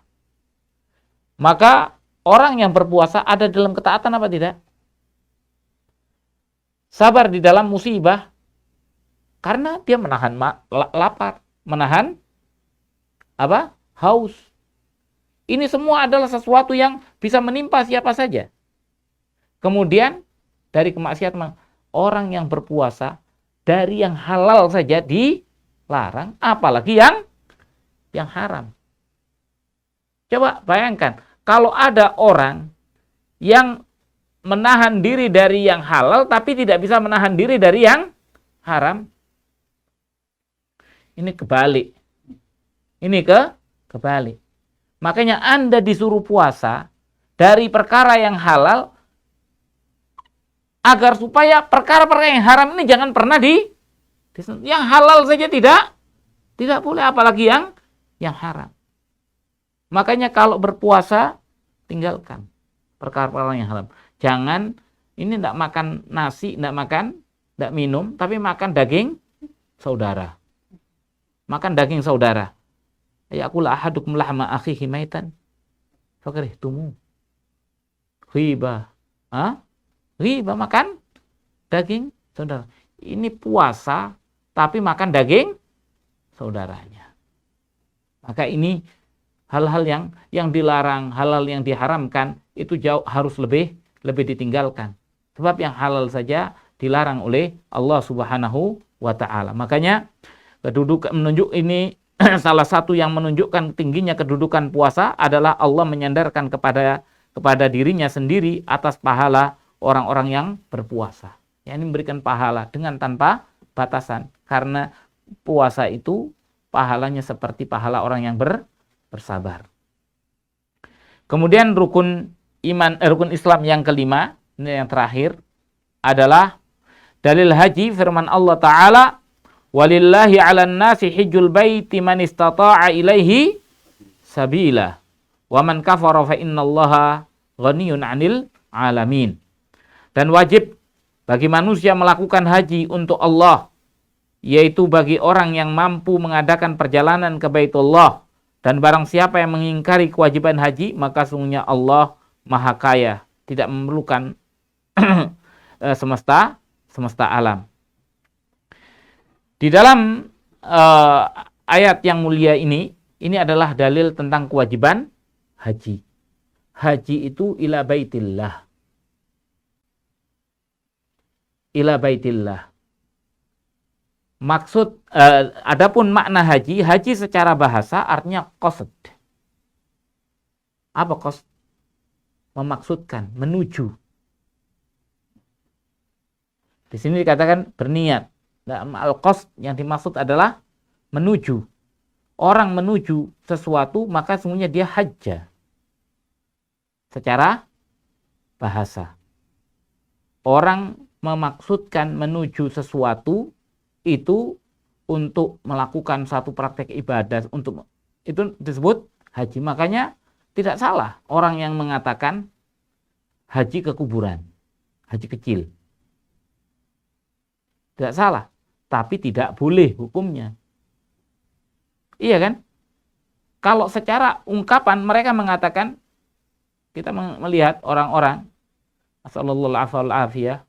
Maka orang yang berpuasa ada dalam ketaatan apa tidak? Sabar di dalam musibah karena dia menahan lapar, menahan haus. Ini semua adalah sesuatu yang bisa menimpa siapa saja. Kemudian dari kemaksiatan, orang yang berpuasa dari yang halal saja larang, apalagi yang haram. Coba bayangkan, kalau ada orang yang menahan diri dari yang halal tapi tidak bisa menahan diri dari yang haram. Ini kebalik. Ini kebalik. Makanya Anda disuruh puasa dari perkara yang halal agar supaya perkara-perkara yang haram ini jangan pernah yang halal saja tidak boleh, apalagi yang haram. Makanya kalau berpuasa tinggalkan perkara-perkara yang haram. Jangan ini tidak makan nasi, tidak minum, tapi makan daging saudara. Makan daging saudara. Ya'kulu ahadukum lahma akhihi maitan fakarihtumu. Riba. Riba, makan daging saudara. Ini puasa tapi makan daging saudaranya. Maka ini hal-hal yang dilarang, hal-hal yang diharamkan itu jauh harus lebih ditinggalkan. Sebab yang halal saja dilarang oleh Allah Subhanahu wa taala. Makanya kedudukan menunjuk ini salah satu yang menunjukkan tingginya kedudukan puasa adalah Allah menyandarkan kepada dirinya sendiri atas pahala orang-orang yang berpuasa. Ini memberikan pahala dengan tanpa batasan, karena puasa itu pahalanya seperti pahala orang yang bersabar. Kemudian rukun Islam yang kelima, ini yang terakhir, adalah dalil haji firman Allah Ta'ala, walillahi 'alan nasi hijjul baiti man istata'a ilaihi sabila wa man kafara fa innallaha ghaniyun 'anil 'alamin. Dan wajib bagi manusia melakukan haji untuk Allah, yaitu bagi orang yang mampu mengadakan perjalanan ke Baitullah. Dan barang siapa yang mengingkari kewajiban haji, maka sungguhnya Allah Maha Kaya, tidak memerlukan semesta alam. Di dalam ayat yang mulia ini adalah dalil tentang kewajiban haji. Haji itu ila baitillah. Ila baitillah. Maksud adapun makna haji secara bahasa artinya qasd. Apa qasd? Memaksudkan, menuju. Di sini dikatakan berniat. Al-qasd yang dimaksud adalah menuju. Orang menuju sesuatu maka sesungguhnya dia hajja. Secara bahasa. Orang memaksudkan menuju sesuatu itu untuk melakukan satu praktek ibadah, itu disebut haji. Makanya tidak salah orang yang mengatakan haji ke kuburan, haji kecil. Tidak salah, tapi tidak boleh hukumnya. Iya kan? Kalau secara ungkapan mereka mengatakan, kita melihat orang-orang, sallallahu alaihi wasallam,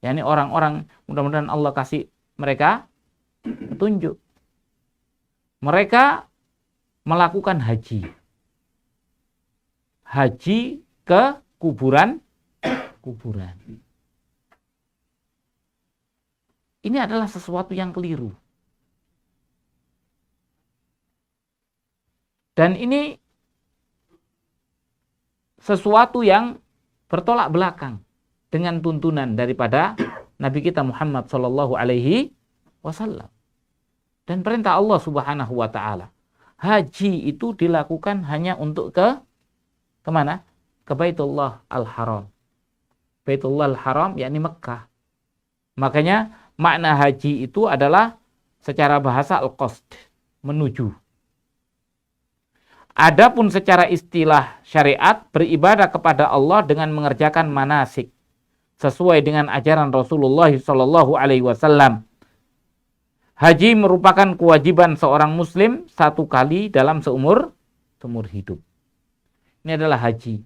yakni orang-orang, mudah-mudahan Allah kasih mereka petunjuk. Mereka melakukan haji. Haji ke kuburan. Ini adalah sesuatu yang keliru. Dan ini sesuatu yang bertolak belakang dengan tuntunan daripada Nabi kita Muhammad sallallahu alaihi wasallam. Dan perintah Allah Subhanahu wa taala. Haji itu dilakukan hanya untuk kemana? Ke Baitullah Al-Haram. Baitullah Al-Haram yakni Mekah. Makanya makna haji itu adalah secara bahasa al-qasd, menuju. Adapun secara istilah syariat, beribadah kepada Allah dengan mengerjakan manasik sesuai dengan ajaran Rasulullah sallallahu alaihi wasallam. Haji merupakan kewajiban seorang muslim satu kali dalam seumur hidup. Ini adalah haji.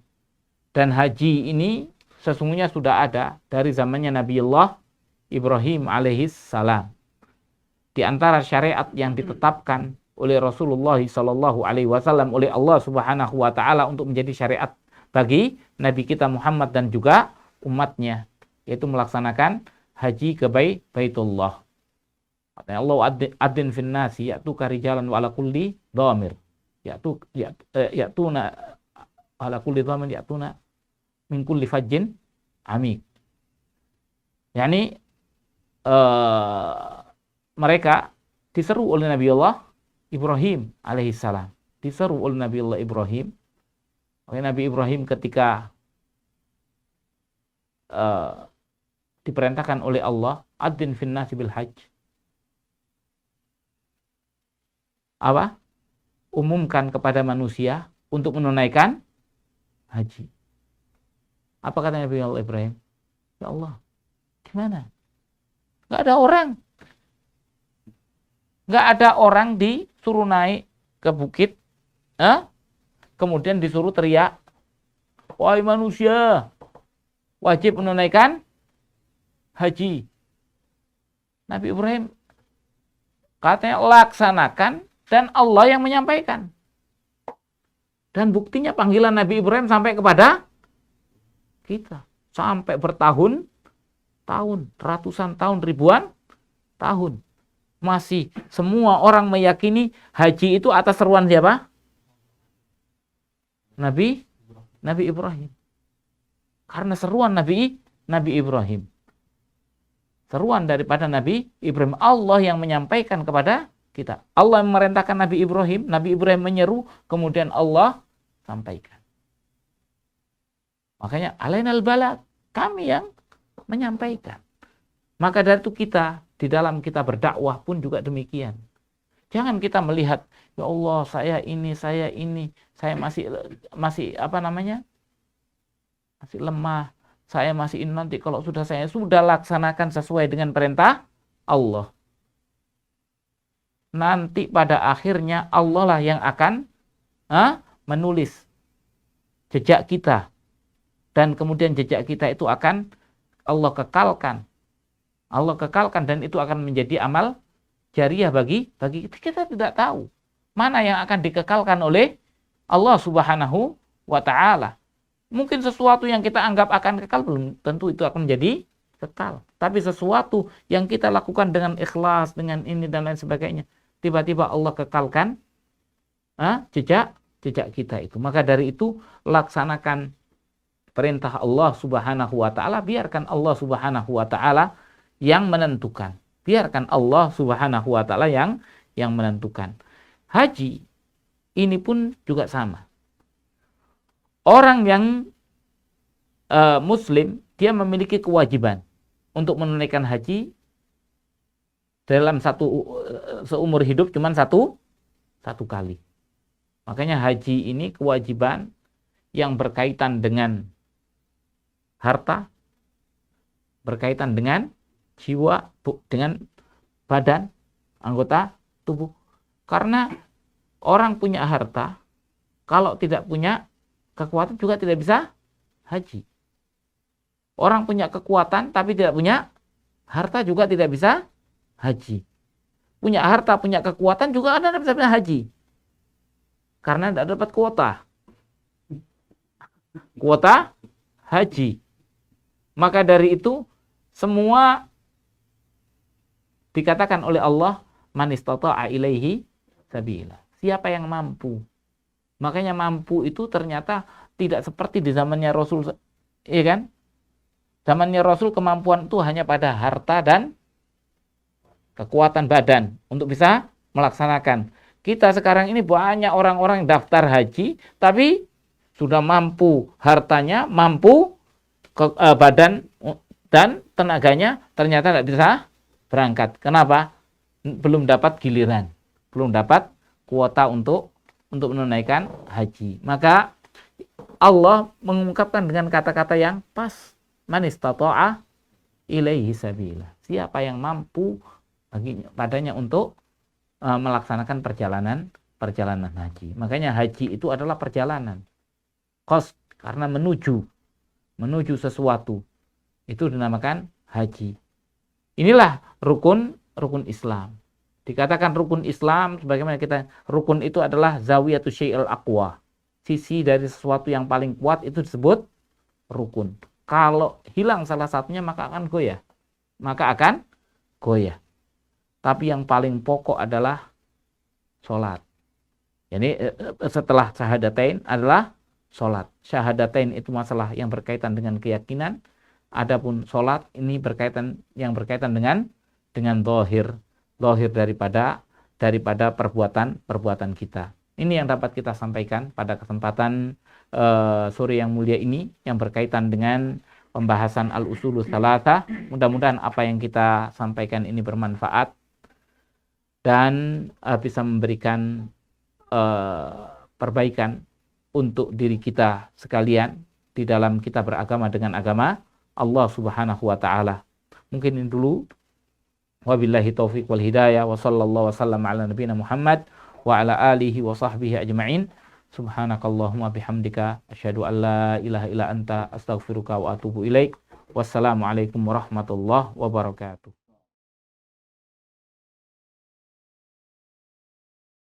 Dan haji ini sesungguhnya sudah ada dari zamannya Nabiullah Ibrahim alaihis salam. Di antara syariat yang ditetapkan oleh Rasulullah sallallahu alaihi wasallam oleh Allah Subhanahu wa taala untuk menjadi syariat bagi Nabi kita Muhammad dan juga umatnya, yaitu melaksanakan haji ke Baitullah. Katanya Allah adin fin nasi ya'tuka rijalan wa ala kulli dhamir. Ya'tuna ala kulli dhamir ya'tuna min kulli fajjin amik. Yani mereka diseru oleh Nabi Allah Ibrahim alaihissalam. Diseru oleh Nabi Allah Ibrahim. Oleh Nabi Ibrahim ketika diperintahkan oleh Allah, adzin fin nasi bil hajj. Apa? Umumkan kepada manusia untuk menunaikan haji. Apa kata Nabi Allah Ibrahim? Ya Allah, gimana? Gak ada orang. Gak ada orang disuruh naik ke bukit, kemudian disuruh teriak, wahai manusia, wajib menunaikan haji. Nabi Ibrahim katanya laksanakan, dan Allah yang menyampaikan. Dan buktinya panggilan Nabi Ibrahim sampai kepada kita. Sampai bertahun-tahun, ratusan tahun, ribuan tahun. Masih semua orang meyakini haji itu atas seruan siapa? Nabi Ibrahim. Karena seruan Nabi Ibrahim. Seruan daripada Nabi Ibrahim. Allah yang menyampaikan kepada kita. Allah yang memerintahkan Nabi Ibrahim menyeru, kemudian Allah sampaikan. Makanya alainal balagh, kami yang menyampaikan. Maka dari itu kita, di dalam kita berdakwah pun juga demikian. Jangan kita melihat, ya Allah saya ini, saya masih masih lemah, saya masih ini, nanti kalau saya sudah laksanakan sesuai dengan perintah Allah. Nanti pada akhirnya Allah lah yang akan menulis jejak kita. Dan kemudian jejak kita itu akan Allah kekalkan. Dan itu akan menjadi amal jariah bagi kita. Kita tidak tahu mana yang akan dikekalkan oleh Allah Subhanahu wa ta'ala. Mungkin sesuatu yang kita anggap akan kekal, belum tentu itu akan menjadi kekal. Tapi sesuatu yang kita lakukan dengan ikhlas, dengan ini dan lain sebagainya, tiba-tiba Allah kekalkan jejak kita itu. Maka dari itu laksanakan perintah Allah Subhanahu wa ta'ala, biarkan Allah Subhanahu wa ta'ala yang menentukan. Biarkan Allah Subhanahu wa ta'ala yang menentukan. Haji ini pun juga sama. Orang yang muslim, dia memiliki kewajiban untuk menunaikan haji dalam seumur hidup cuma satu kali. Makanya haji ini kewajiban yang berkaitan dengan harta, berkaitan dengan jiwa, dengan badan, anggota tubuh. Karena orang punya harta, kalau tidak punya kekuatan juga tidak bisa haji. Orang punya kekuatan tapi tidak punya harta juga tidak bisa haji. Punya harta, punya kekuatan juga Anda tidak bisa haji. Karena tidak dapat kuota haji. Maka dari itu semua dikatakan oleh Allah, man istata'a ilaihi sabila. Siapa yang mampu. Makanya mampu itu ternyata tidak seperti di zamannya Rasul, iya kan? Zamannya Rasul kemampuan itu hanya pada harta dan kekuatan badan untuk bisa melaksanakan. Kita sekarang ini banyak orang-orang daftar haji, tapi sudah mampu hartanya, mampu badan dan tenaganya, ternyata tidak bisa berangkat. Kenapa? Belum dapat giliran, belum dapat kuota untuk menunaikan haji. Maka Allah mengungkapkan dengan kata-kata yang pas, man istata'a ilaihi sabila. Siapa yang mampu padanya untuk melaksanakan perjalanan haji. Makanya haji itu adalah perjalanan. Qasd, karena menuju sesuatu. Itu dinamakan haji. Inilah rukun Islam. Dikatakan rukun Islam, sebagaimana rukun itu adalah zawiyatu syai'il aqwa. Sisi dari sesuatu yang paling kuat itu disebut rukun. Kalau hilang salah satunya maka akan goyah. tapi yang paling pokok adalah sholat. Jadi setelah syahadatain adalah sholat. Syahadatain itu masalah yang berkaitan dengan keyakinan. Adapun sholat ini berkaitan dengan zahir daripada perbuatan kita. Ini yang dapat kita sampaikan pada kesempatan sore yang mulia ini yang berkaitan dengan pembahasan al-usulus tsalatsa. Mudah-mudahan apa yang kita sampaikan ini bermanfaat dan bisa memberikan perbaikan untuk diri kita sekalian di dalam kita beragama dengan agama Allah Subhanahu wa taala. Mungkin ini dulu. Wabillahi taufiq wal hidayah wa sallallahu wasallam ala nabiyina Muhammad wa ala alihi wa sahbihi ajma'in. Subhanakallahumma bihamdika asyhadu an la ilaha illa anta astaghfiruka wa atubu ilaik. Wassalamualaikum warahmatullahi wabarakatuh.